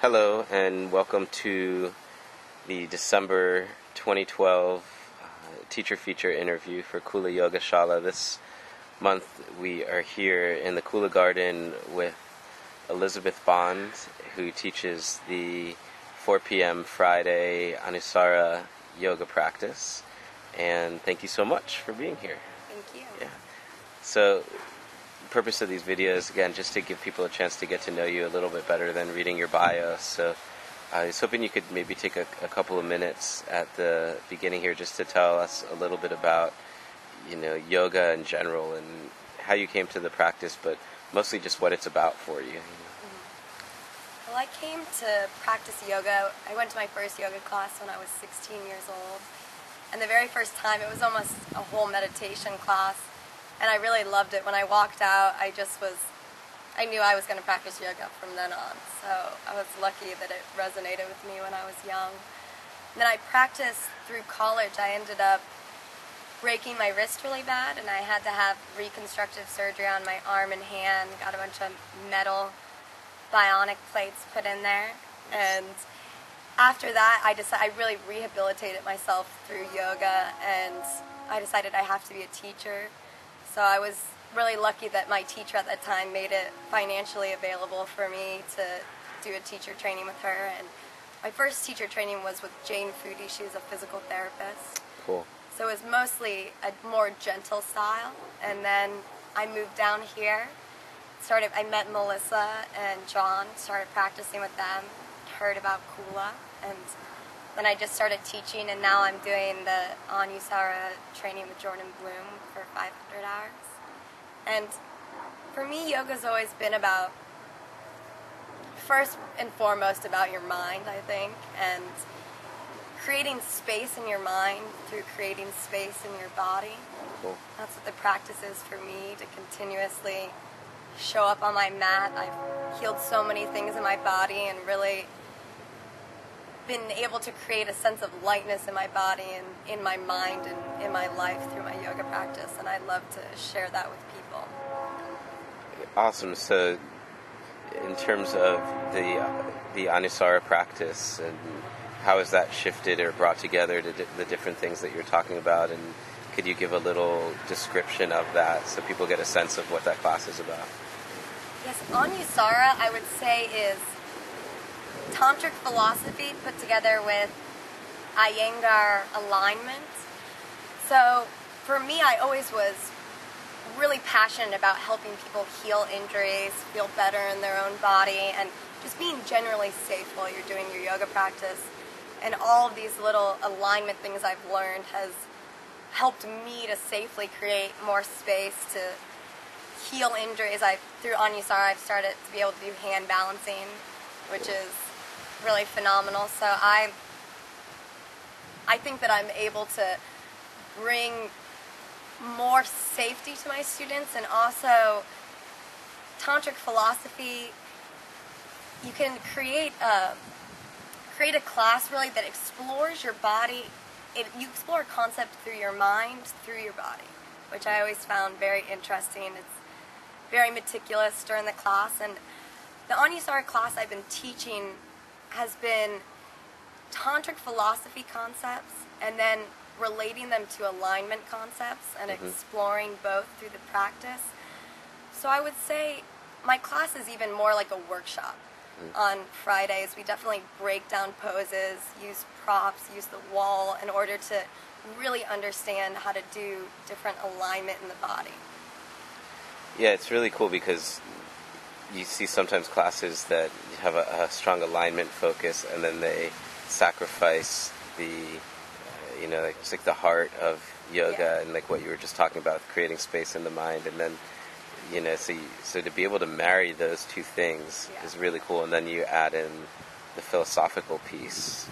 Hello and welcome to the December 2012 teacher feature interview for Kula Yoga Shala. This month we are here in the Kula Garden with Elizabeth Bond, who teaches the 4 p.m. Friday Anusara yoga practice. And thank you so much for being here. Thank you. Yeah. So the purpose of these videos, again, just to give people a chance to get to know you a little bit better than reading your bio. So I was hoping you could maybe take a couple of minutes at the beginning here just to tell us a little bit about, yoga in general and how you came to the practice, but mostly just what it's about for you. Well, I came to practice yoga. I went to my first yoga class when I was 16 years old. And the very first time, it was almost a whole meditation class. And I really loved it. When I walked out, I knew I was going to practice yoga from then on. So I was lucky that it resonated with me when I was young. And then I practiced through college. I ended up breaking my wrist really bad, and I had to have reconstructive surgery on my arm and hand, got a bunch of metal bionic plates put in there. And after that, I really rehabilitated myself through yoga, and I decided I have to be a teacher. So I was really lucky that my teacher at that time made it financially available for me to do a teacher training with her. And my first teacher training was with Jane Foodie. She was a physical therapist. Cool. So it was mostly a more gentle style. And then I moved down here. I met Melissa and John, started practicing with them, heard about Kula, and then I just started teaching, and now I'm doing the Anusara training with Jordan Bloom for 500 hours. And for me, yoga's always been about, first and foremost, about your mind, I think, and creating space in your mind through creating space in your body. Cool. That's what the practice is for me, to continuously show up on my mat. I've healed so many things in my body and really been able to create a sense of lightness in my body and in my mind and in my life through my yoga practice, and I love to share that with people. Awesome. So in terms of the Anusara practice, and how has that shifted or brought together the different things that you're talking about, and could you give a little description of that so people get a sense of what that class is about? Yes, Anusara, I would say, is tantric philosophy put together with Iyengar alignment. So for me, I always was really passionate about helping people heal injuries, feel better in their own body, and just being generally safe while you're doing your yoga practice. And all of these little alignment things I've learned has helped me to safely create more space to heal injuries. Through Anusara, I've started to be able to do hand balancing, which is really phenomenal. So I think that I'm able to bring more safety to my students, and also tantric philosophy, you can create a class really that explores your body. You explore a concept through your mind, through your body, which I always found very interesting. It's very meticulous during the class, and the Anusara class I've been teaching has been tantric philosophy concepts and then relating them to alignment concepts and exploring both through the practice. So I would say my class is even more like a workshop. On Fridays, we definitely break down poses, use props, use the wall in order to really understand how to do different alignment in the body. Yeah, it's really cool because you see sometimes classes that have a strong alignment focus, and then they sacrifice it's like the heart of yoga, and like what you were just talking about, creating space in the mind, and then so to be able to marry those two things is really cool, and then you add in the philosophical piece,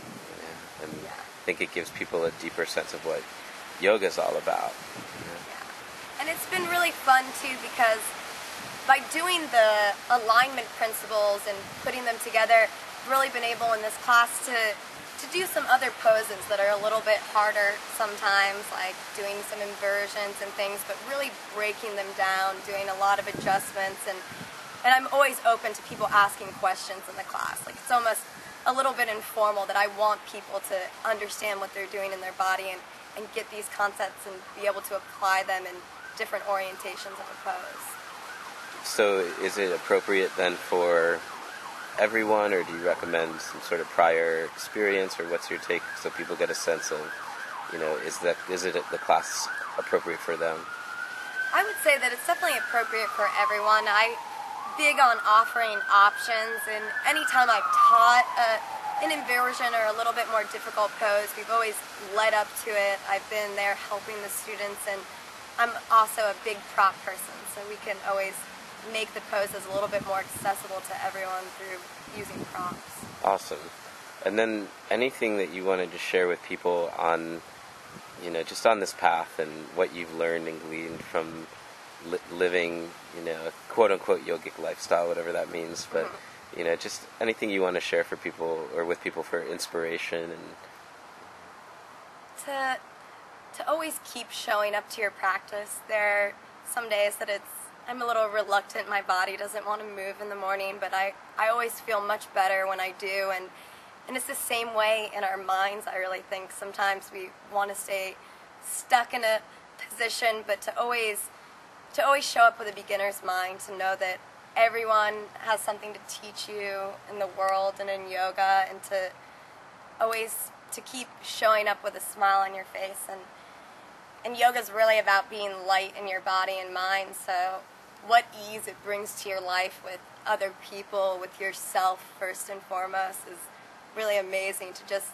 and I think it gives people a deeper sense of what yoga's all about. And it's been really fun too, because by doing the alignment principles and putting them together, I've really been able in this class to do some other poses that are a little bit harder sometimes, like doing some inversions and things, but really breaking them down, doing a lot of adjustments, and and I'm always open to people asking questions in the class. Like, it's almost a little bit informal that I want people to understand what they're doing in their body and get these concepts and be able to apply them in different orientations of a pose. So is it appropriate then for everyone, or do you recommend some sort of prior experience, or what's your take so people get a sense of, is it the class appropriate for them? I would say that it's definitely appropriate for everyone. I big on offering options, and anytime I've taught an inversion or a little bit more difficult pose, we've always led up to it. I've been there helping the students, and I'm also a big prop person, so we can always make the poses a little bit more accessible to everyone through using props. Awesome. And then anything that you wanted to share with people on, just on this path and what you've learned and gleaned from living, a quote-unquote yogic lifestyle, whatever that means, but, just anything you want to share for people or with people for inspiration and... To always keep showing up to your practice. There are some days that I'm a little reluctant, my body doesn't want to move in the morning, but I always feel much better when I do, and it's the same way in our minds. I really think sometimes we want to stay stuck in a position, but to always show up with a beginner's mind, to know that everyone has something to teach you in the world and in yoga, and to keep showing up with a smile on your face. And yoga's really about being light in your body and mind, so what ease it brings to your life with other people, with yourself first and foremost, is really amazing. To just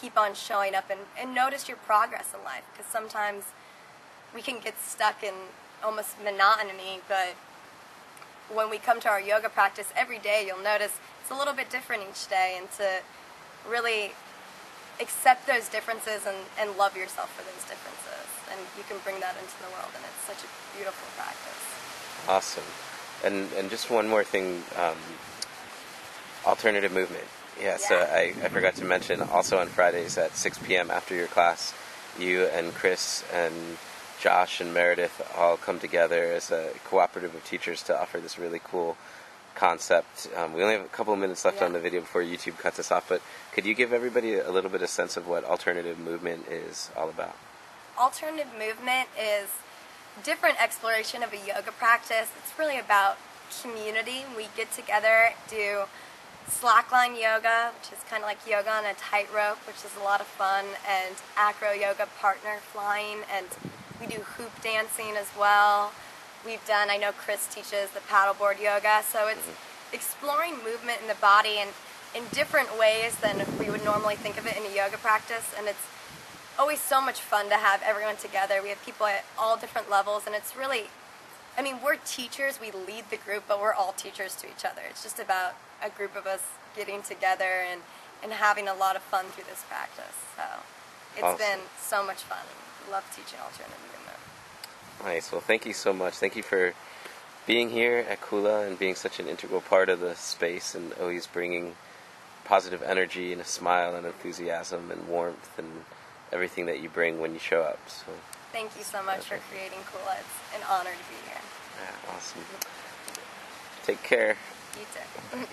keep on showing up and notice your progress in life, because sometimes we can get stuck in almost monotony, but when we come to our yoga practice every day, you'll notice it's a little bit different each day, and to really accept those differences and love yourself for those differences, and you can bring that into the world, and it's such a beautiful practice. Awesome. And just one more thing, alternative movement. Yeah, so I forgot to mention, also on Fridays at 6 p.m. after your class, you and Chris and Josh and Meredith all come together as a cooperative of teachers to offer this really cool concept. We only have a couple of minutes left on the video before YouTube cuts us off, but could you give everybody a little bit of sense of what alternative movement is all about? Alternative movement is different exploration of a yoga practice. It's really about community. We get together, do slackline yoga, which is kind of like yoga on a tightrope, which is a lot of fun, and acro yoga, partner flying, and we do hoop dancing as well. I know Chris teaches the paddleboard yoga, so it's exploring movement in the body and in different ways than we would normally think of it in a yoga practice, and it's always so much fun to have everyone together. We have people at all different levels, and it's really, we're teachers, we lead the group, but we're all teachers to each other. It's just about a group of us getting together and having a lot of fun through this practice. So it's been so much fun. Love teaching alternative movement. Nice. Well, thank you so much. Thank you for being here at Kula and being such an integral part of the space, and always bringing positive energy and a smile and enthusiasm and warmth and everything that you bring when you show up. So thank you so much for creating Kula. It's an honor to be here. Yeah, awesome. Take care. You too.